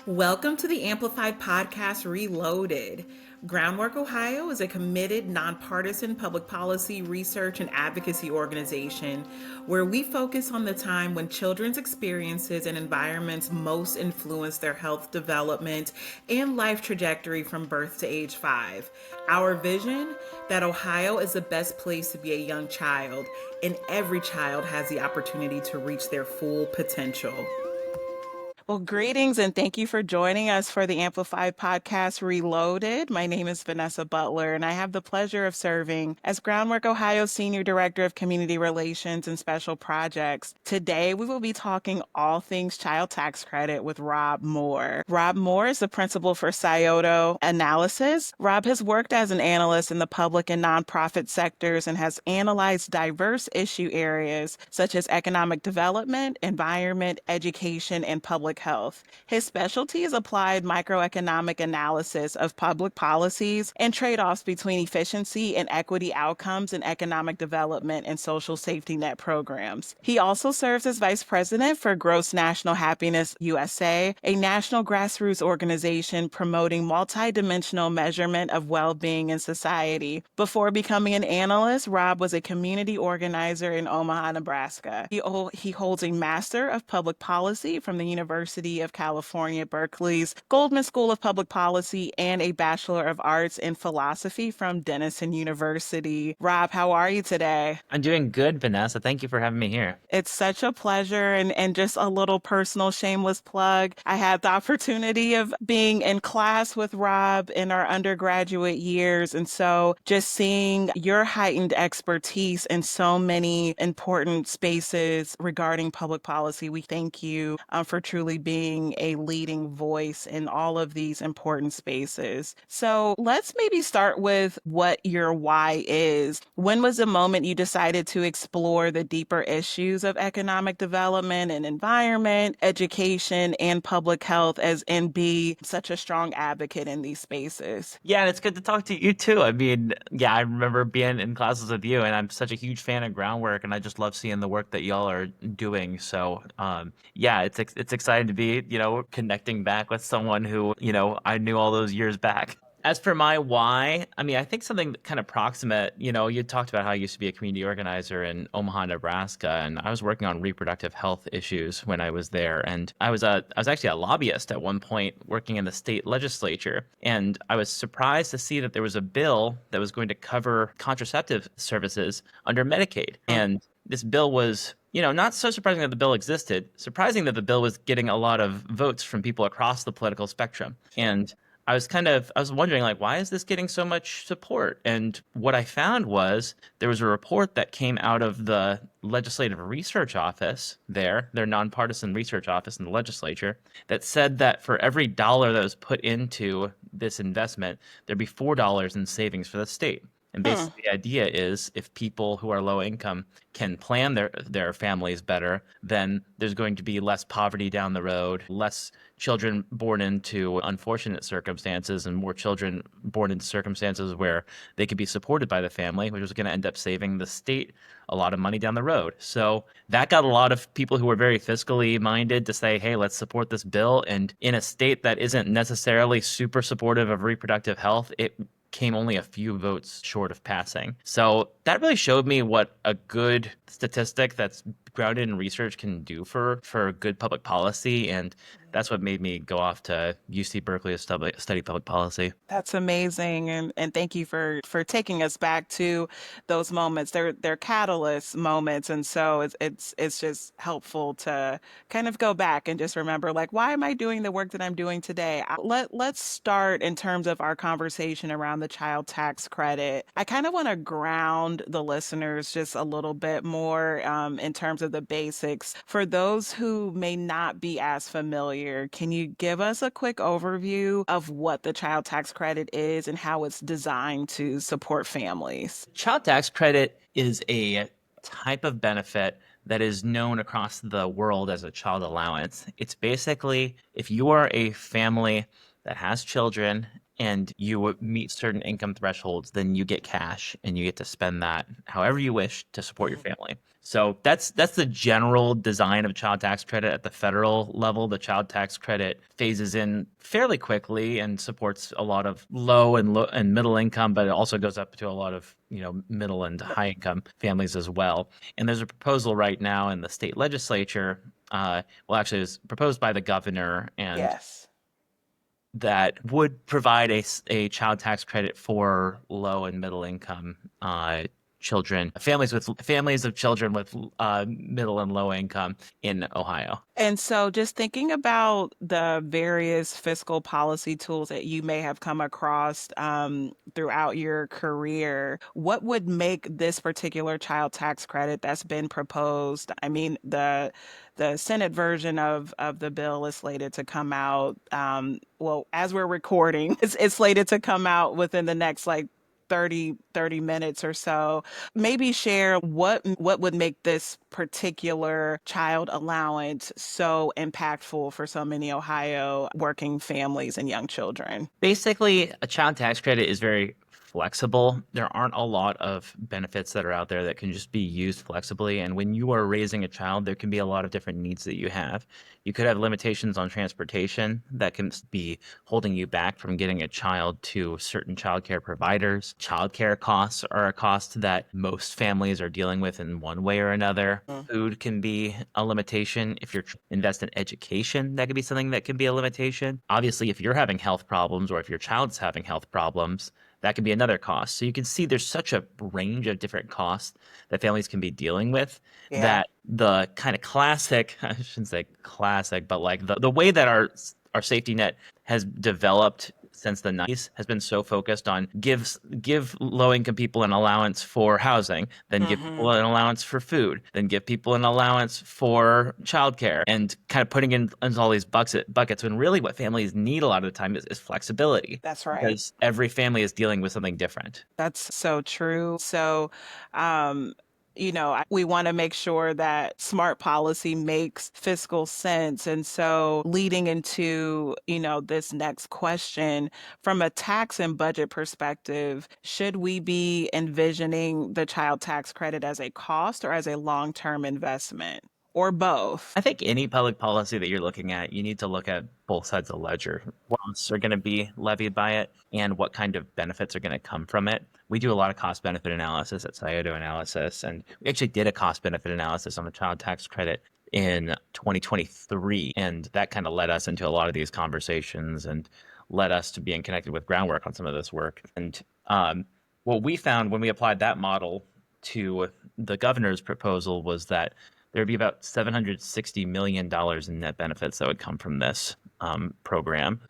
Welcome to the Amplified Podcast Reloaded. Groundwork Ohio is a committed, nonpartisan public policy research and advocacy organization where we focus on the time when children's experiences and environments most influence their health development and life trajectory from birth to age 5. Our vision: that Ohio is the best place to be a young child, and every child has the opportunity to reach their full potential. Well, greetings and thank you for joining us for the Amplified Podcast Reloaded. My name is Vanessa Butler, and I have the pleasure of serving as Groundwork Ohio's Senior Director of Community Relations and Special Projects. Today, we will be talking all things child tax credit with Rob Moore. Rob Moore is the principal for Scioto Analysis. Rob has worked as an analyst in the public and nonprofit sectors and has analyzed diverse issue areas such as economic development, environment, education, and public health. His specialty is applied microeconomic analysis of public policies and trade-offs between efficiency and equity outcomes in economic development and social safety net programs. He also serves as vice president for Gross National Happiness USA, a national grassroots organization promoting multidimensional measurement of well-being in society. Before becoming an analyst, Rob was a community organizer in Omaha, Nebraska. He holds a Master of Public Policy from the University of California, Berkeley's Goldman School of Public Policy, and a Bachelor of Arts in Philosophy from Denison University. Rob, how are you today? I'm doing good, Vanessa. Thank you for having me here. It's such a pleasure, and just a little personal shameless plug. I had the opportunity of being in class with Rob in our undergraduate years, and so just seeing your heightened expertise in so many important spaces regarding public policy, we thank you for truly being a leading voice in all of these important spaces. So let's maybe start with what your why is. When was the moment you decided to explore the deeper issues of economic development and environment, education, and public health and be such a strong advocate in these spaces? Yeah, and it's good to talk to you too. I mean, yeah, I remember being in classes with you, and I'm such a huge fan of Groundwork, and I just love seeing the work that y'all are doing. So, yeah, it's exciting to be, connecting back with someone who, I knew all those years back. As for my why, I mean, I think something kind of proximate, you talked about how I used to be a community organizer in Omaha, Nebraska, and I was working on reproductive health issues when I was there. And I was actually a lobbyist at one point working in the state legislature. And I was surprised to see that there was a bill that was going to cover contraceptive services under Medicaid. And this bill was not so surprising that the bill existed, surprising that the bill was getting a lot of votes from people across the political spectrum. And I was wondering, like, why is this getting so much support? And what I found was there was a report that came out of the Legislative Research Office their nonpartisan research office in the legislature, that said that for every dollar that was put into this investment, there'd be $4 in savings for the state. And basically, the idea is if people who are low income can plan their families better, then there's going to be less poverty down the road, less children born into unfortunate circumstances, and more children born into circumstances where they could be supported by the family, which was going to end up saving the state a lot of money down the road. So that got a lot of people who were very fiscally minded to say, hey, let's support this bill. And in a state that isn't necessarily super supportive of reproductive health, it came only a few votes short of passing. So that really showed me what a good statistic that's grounded in research can do for good public policy. And that's what made me go off to UC Berkeley to study public policy. That's amazing, and thank you for taking us back to those moments. They're catalyst moments, and so it's just helpful to kind of go back and just remember, like, why am I doing the work that I'm doing today? Let's start in terms of our conversation around the child tax credit. I kind of want to ground the listeners just a little bit more in terms of the basics. For those who may not be as familiar, can you give us a quick overview of what the child tax credit is and how it's designed to support families? Child tax credit is a type of benefit that is known across the world as a child allowance. It's basically if you are a family that has children and you would meet certain income thresholds, then you get cash and you get to spend that however you wish to support your family. So that's the general design of child tax credit at the federal level. The child tax credit phases in fairly quickly and supports a lot of low and middle income, but it also goes up to a lot of, middle and high income families as well. And there's a proposal right now in the state legislature. Well, actually, it was proposed by the governor, and Yes. that would provide a child tax credit for low and middle income children, families of children with middle and low income in Ohio. And so, just thinking about the various fiscal policy tools that you may have come across throughout your career, what would make this particular child tax credit that's been proposed? I mean, the Senate version of the bill is slated to come out. Well, as we're recording, it's slated to come out within the next like 30 minutes or so. Maybe share what would make this particular child allowance so impactful for so many Ohio working families and young children. Basically, a child tax credit is very flexible. There aren't a lot of benefits that are out there that can just be used flexibly. And when you are raising a child, there can be a lot of different needs that you have. You could have limitations on transportation that can be holding you back from getting a child to certain childcare providers. Childcare costs are a cost that most families are dealing with in one way or another. Food can be a limitation. If you're invest in education, that could be something that can be a limitation. Obviously, if you're having health problems or if your child's having health problems, that can be another cost. So you can see there's such a range of different costs that families can be dealing with that the kind of classic, I shouldn't say classic, but like the way that our safety net has developed since the 90s has been so focused on give low income people an allowance for housing, then give people an allowance for food, then give people an allowance for childcare, and kind of putting in all these buckets when really what families need a lot of the time is flexibility. That's right. Because every family is dealing with something different. That's so true. So, we want to make sure that smart policy makes fiscal sense. And so, leading into, this next question, from a tax and budget perspective, should we be envisioning the child tax credit as a cost or as a long-term investment? Or both? I think any public policy that you're looking at, you need to look at both sides of the ledger. What costs are going to be levied by it and what kind of benefits are going to come from it. We do a lot of cost benefit analysis at Scioto Analysis, and we actually did a cost benefit analysis on the child tax credit in 2023. And that kind of led us into a lot of these conversations and led us to being connected with Groundwork on some of this work. And what we found when we applied that model to the governor's proposal was that there'd be about $760 million in net benefits that would come from this program.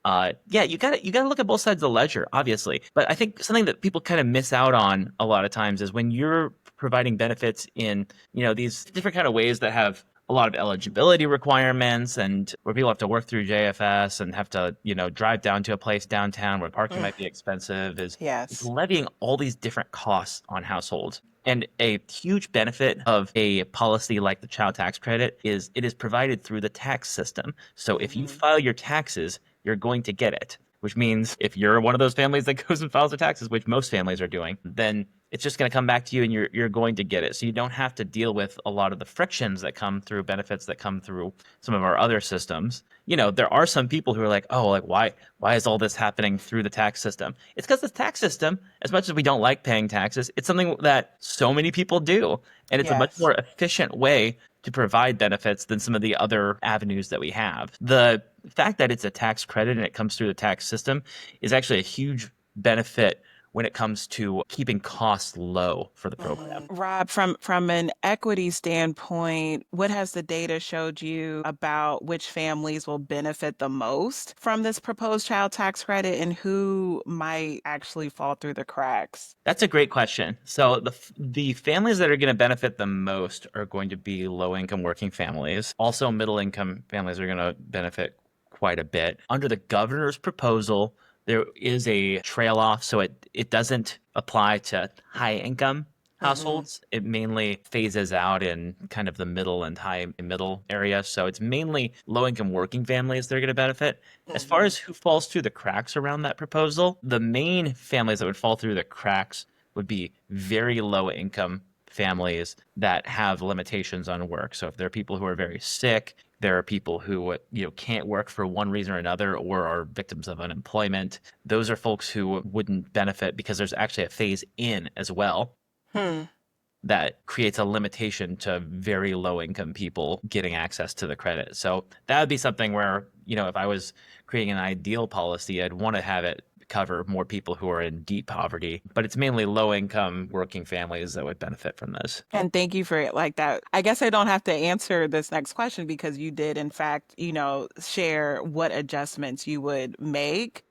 Yeah, you gotta look at both sides of the ledger, obviously. But I think something that people kind of miss out on a lot of times is when you're providing benefits in, these different kind of ways that have a lot of eligibility requirements and where people have to work through JFS and have to, drive down to a place downtown where parking might be expensive is Yes. levying all these different costs on households. And a huge benefit of a policy like the child tax credit is it is provided through the tax system. So if you file your taxes, you're going to get it, which means if you're one of those families that goes and files their taxes, which most families are doing, then it's just going to come back to you and you're going to get it. So you don't have to deal with a lot of the frictions that come through benefits that come through some of our other systems. There are some people who are like, oh, like why is all this happening through the tax system? It's because the tax system, as much as we don't like paying taxes, it's something that so many people do. And it's a much more efficient way to provide benefits than some of the other avenues that we have. The fact that it's a tax credit and it comes through the tax system is actually a huge benefit when it comes to keeping costs low for the program. Rob, from an equity standpoint, what has the data showed you about which families will benefit the most from this proposed child tax credit and who might actually fall through the cracks? That's a great question. So the families that are going to benefit the most are going to be low-income working families. Also, middle-income families are going to benefit quite a bit. Under the governor's proposal, there is a trail off, so it doesn't apply to high income Mm-hmm. households. It mainly phases out in kind of the middle and high middle area. So it's mainly low income working families that are going to benefit. As far Mm-hmm. as who falls through the cracks around that proposal, the main families that would fall through the cracks would be very low income families that have limitations on work. So if there are people who are very sick, there are people who can't work for one reason or another or are victims of unemployment. Those are folks who wouldn't benefit because there's actually a phase in as well Hmm. that creates a limitation to very low income people getting access to the credit. So that would be something where, if I was creating an ideal policy, I'd want to have it cover more people who are in deep poverty, but it's mainly low income working families that would benefit from this. And thank you for it like that. I guess I don't have to answer this next question because you did, in fact, share what adjustments you would make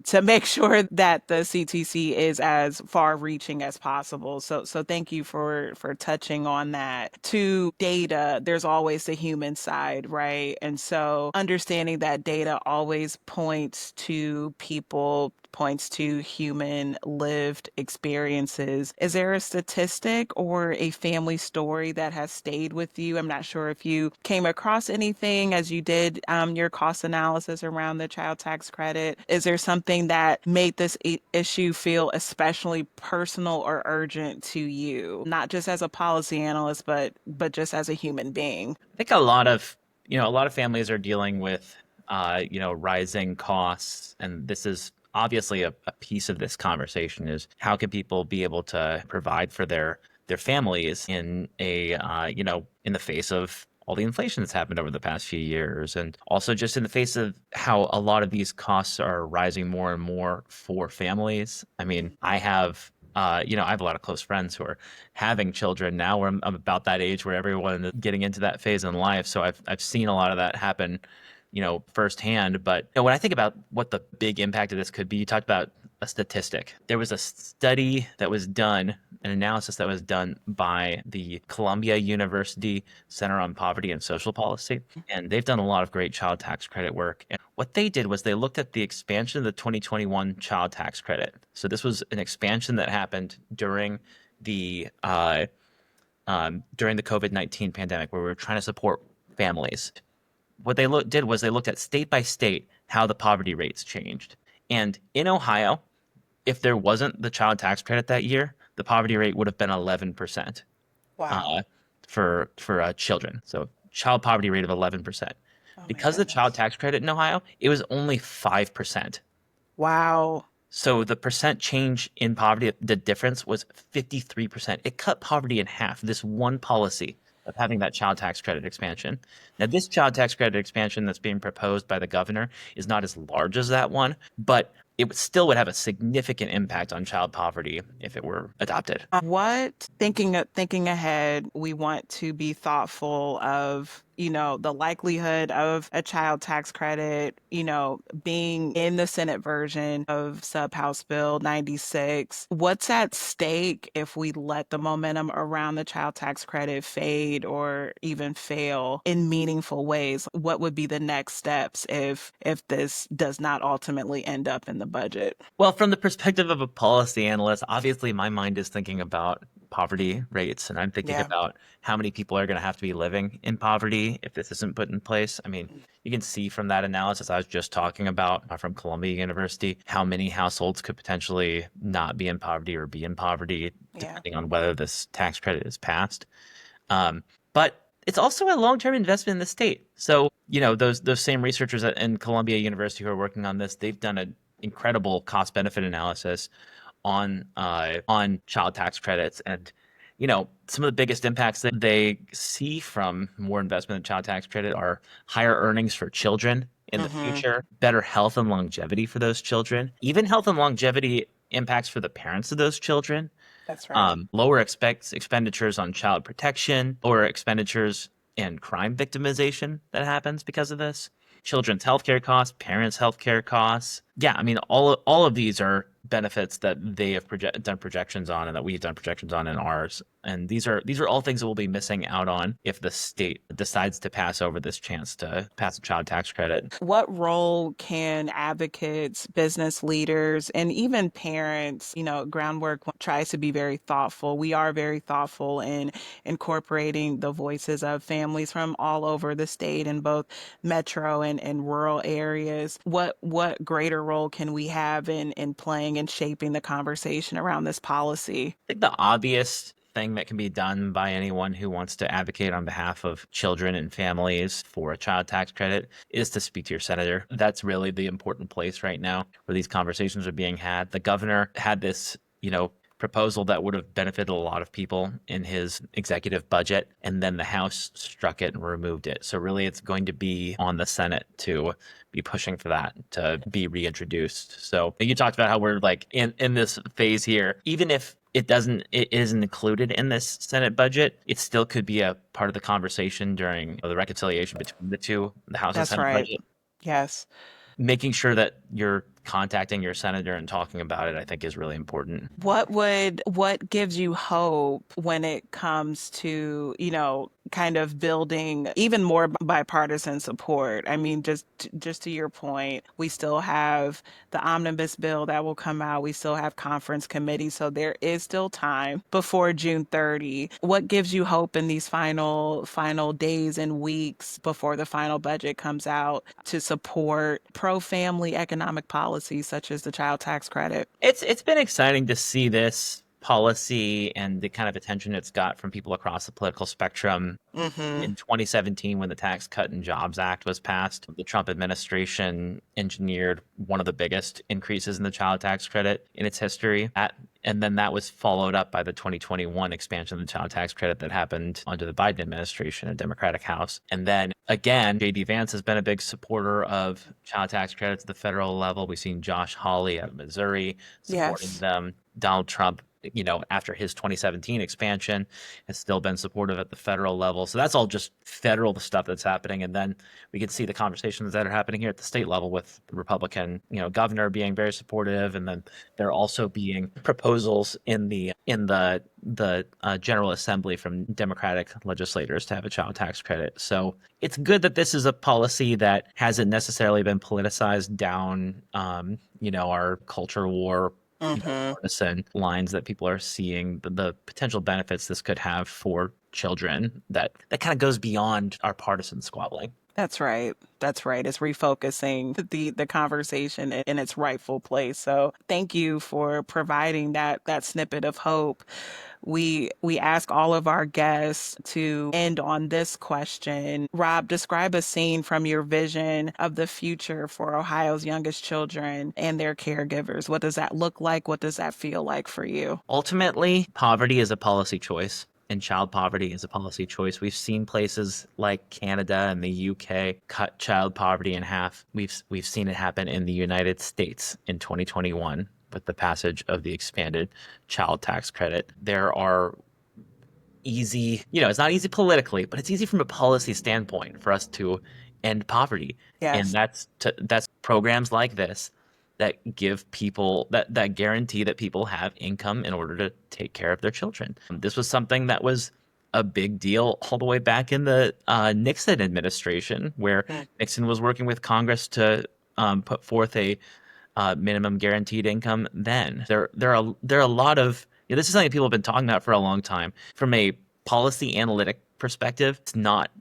to make sure that the CTC is as far reaching as possible. So thank you for touching on that. To data, there's always the human side, right? And so understanding that data always points to people, points to human lived experiences. Is there a statistic or a family story that has stayed with you? I'm not sure if you came across anything as you did your cost analysis around the child tax credit. Is there something that made this issue feel especially personal or urgent to you, not just as a policy analyst, but just as a human being? I think a lot of families are dealing with, rising costs, and this is obviously a piece of this conversation is how can people be able to provide for their families in in the face of all the inflation that's happened over the past few years, and also just in the face of how a lot of these costs are rising more and more for families. I mean, I have a lot of close friends who are having children now where I'm about that age where everyone is getting into that phase in life. So I've seen a lot of that happen, firsthand. But when I think about what the big impact of this could be, you talked about a statistic. There was a study that was done, an analysis that was done by the Columbia University Center on Poverty and Social Policy. And they've done a lot of great child tax credit work. And what they did was they looked at the expansion of the 2021 child tax credit. So this was an expansion that happened the during the COVID-19 pandemic, where we were trying to support families. What did was they looked at state by state how the poverty rates changed. And in Ohio, if there wasn't the child tax credit that year, the poverty rate would have been 11% Wow. uh, for children. So child poverty rate of 11%. Oh my Because of the child goodness. tax credit in Ohio, it was only 5%. Wow. So the percent change in poverty, the difference was 53%. It cut poverty in half, this one policy of having that child tax credit expansion. Now, this child tax credit expansion that's being proposed by the governor is not as large as that one, but still would have a significant impact on child poverty if it were adopted. What thinking ahead, we want to be thoughtful of, the likelihood of a child tax credit, being in the Senate version of Sub House Bill 96. What's at stake if we let the momentum around the child tax credit fade or even fail in meaningful ways? What would be the next steps if this does not ultimately end up in the budget? Well, from the perspective of a policy analyst, obviously my mind is thinking about poverty rates, and I'm thinking Yeah. about how many people are going to have to be living in poverty if this isn't put in place. I mean, you can see from that analysis I was just talking about from Columbia University how many households could potentially not be in poverty or be in poverty, Yeah. depending on whether this tax credit is passed. But it's also a long-term investment in the state. So, those same researchers in Columbia University who are working on this, they've done an incredible cost-benefit analysis on child tax credits. And, some of the biggest impacts that they see from more investment in child tax credit are higher earnings for children in the Mm-hmm. future, better health and longevity for those children, even health and longevity impacts for the parents of those children, That's right. lower expenditures on child protection, lower expenditures in crime victimization that happens because of this, children's healthcare costs, parents' healthcare costs. Yeah, I mean, all of these are benefits that they have done projections on and that we've done projections on in ours. And these are all things that we'll be missing out on if the state decides to pass over this chance to pass a child tax credit. What role can advocates, business leaders, and even parents, Groundwork tries to be very thoughtful. We are very thoughtful in incorporating the voices of families from all over the state in both metro and rural areas. What greater role can we have in playing and shaping the conversation around this policy? I think the obvious thing that can be done by anyone who wants to advocate on behalf of children and families for a child tax credit is to speak to your senator. That's really the important place right now where these conversations are being had. The governor had this, proposal that would have benefited a lot of people in his executive budget, and then the House struck it and removed it. So really it's going to be on the Senate to be pushing for that to be reintroduced. So you talked about how we're like in this phase here. Even if it isn't included in this Senate budget, it still could be a part of the conversation during the reconciliation between the two, the House and That's Senate right. budget. Yes. Making sure that you're contacting your senator and talking about it, I think, is really important. What gives you hope when it comes to, kind of building even more bipartisan support? I mean, just to your point, we still have the omnibus bill that will come out. We still have conference committees, so there is still time before June 30. What gives you hope in these final days and weeks before the final budget comes out to support pro-family economic policies such as the child tax credit? It's been exciting to see this policy and the kind of attention it's got from people across the political spectrum. Mm-hmm. In 2017, when the Tax Cut and Jobs Act was passed, the Trump administration engineered one of the biggest increases in the child tax credit in its history. And then that was followed up by the 2021 expansion of the child tax credit that happened under the Biden administration, a Democratic House. And then again, J.D. Vance has been a big supporter of child tax credits at the federal level. We've seen Josh Hawley out of Missouri supporting Yes. them. Donald Trump, after his 2017 expansion, has still been supportive at the federal level. So that's all just federal stuff that's happening. And then we can see the conversations that are happening here at the state level with the Republican, governor being very supportive. And then there also being proposals in the General Assembly from Democratic legislators to have a child tax credit. So it's good that this is a policy that hasn't necessarily been politicized down, our culture war Mm-hmm. partisan lines that people are seeing, the potential benefits this could have for children that kind of goes beyond our partisan squabbling. That's right. That's right. It's refocusing the conversation in its rightful place. So thank you for providing that snippet of hope. We ask all of our guests to end on this question. Rob, describe a scene from your vision of the future for Ohio's youngest children and their caregivers. What does that look like? What does that feel like for you? Ultimately, poverty is a policy choice. And child poverty is a policy choice. We've seen places like Canada and the UK cut child poverty in half. We've seen it happen in the United States in 2021 with the passage of the expanded child tax credit. There are easy, it's not easy politically, but it's easy from a policy standpoint for us to end poverty. And Yes. that's programs like this that give people that guarantee that people have income in order to take care of their children. This was something that was a big deal all the way back in the Nixon administration, where Mm. Nixon was working with Congress to put forth a minimum guaranteed income. Then there are a lot of this is something people have been talking about for a long time. From a policy analytic perspective, it's not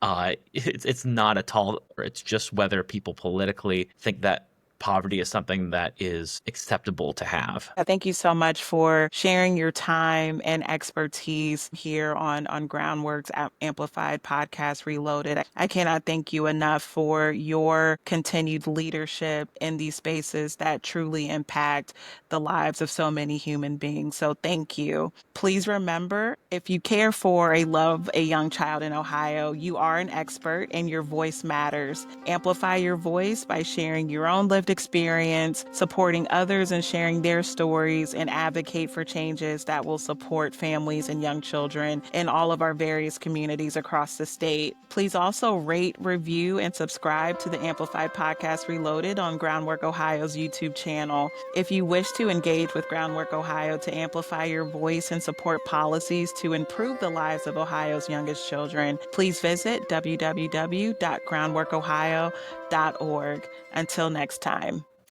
at all. It's just whether people politically think that poverty is something that is acceptable to have. Thank you so much for sharing your time and expertise here on Groundwork's Amplified Podcast Reloaded. I cannot thank you enough for your continued leadership in these spaces that truly impact the lives of so many human beings. So thank you. Please remember, if you care for love a young child in Ohio, you are an expert and your voice matters. Amplify your voice by sharing your own lived lived experience, supporting others and sharing their stories, and advocate for changes that will support families and young children in all of our various communities across the state. Please also rate, review, and subscribe to the Amplified Podcast Reloaded on Groundwork Ohio's YouTube channel. If you wish to engage with Groundwork Ohio to amplify your voice and support policies to improve the lives of Ohio's youngest children, please visit www.groundworkohio.org. Until next time.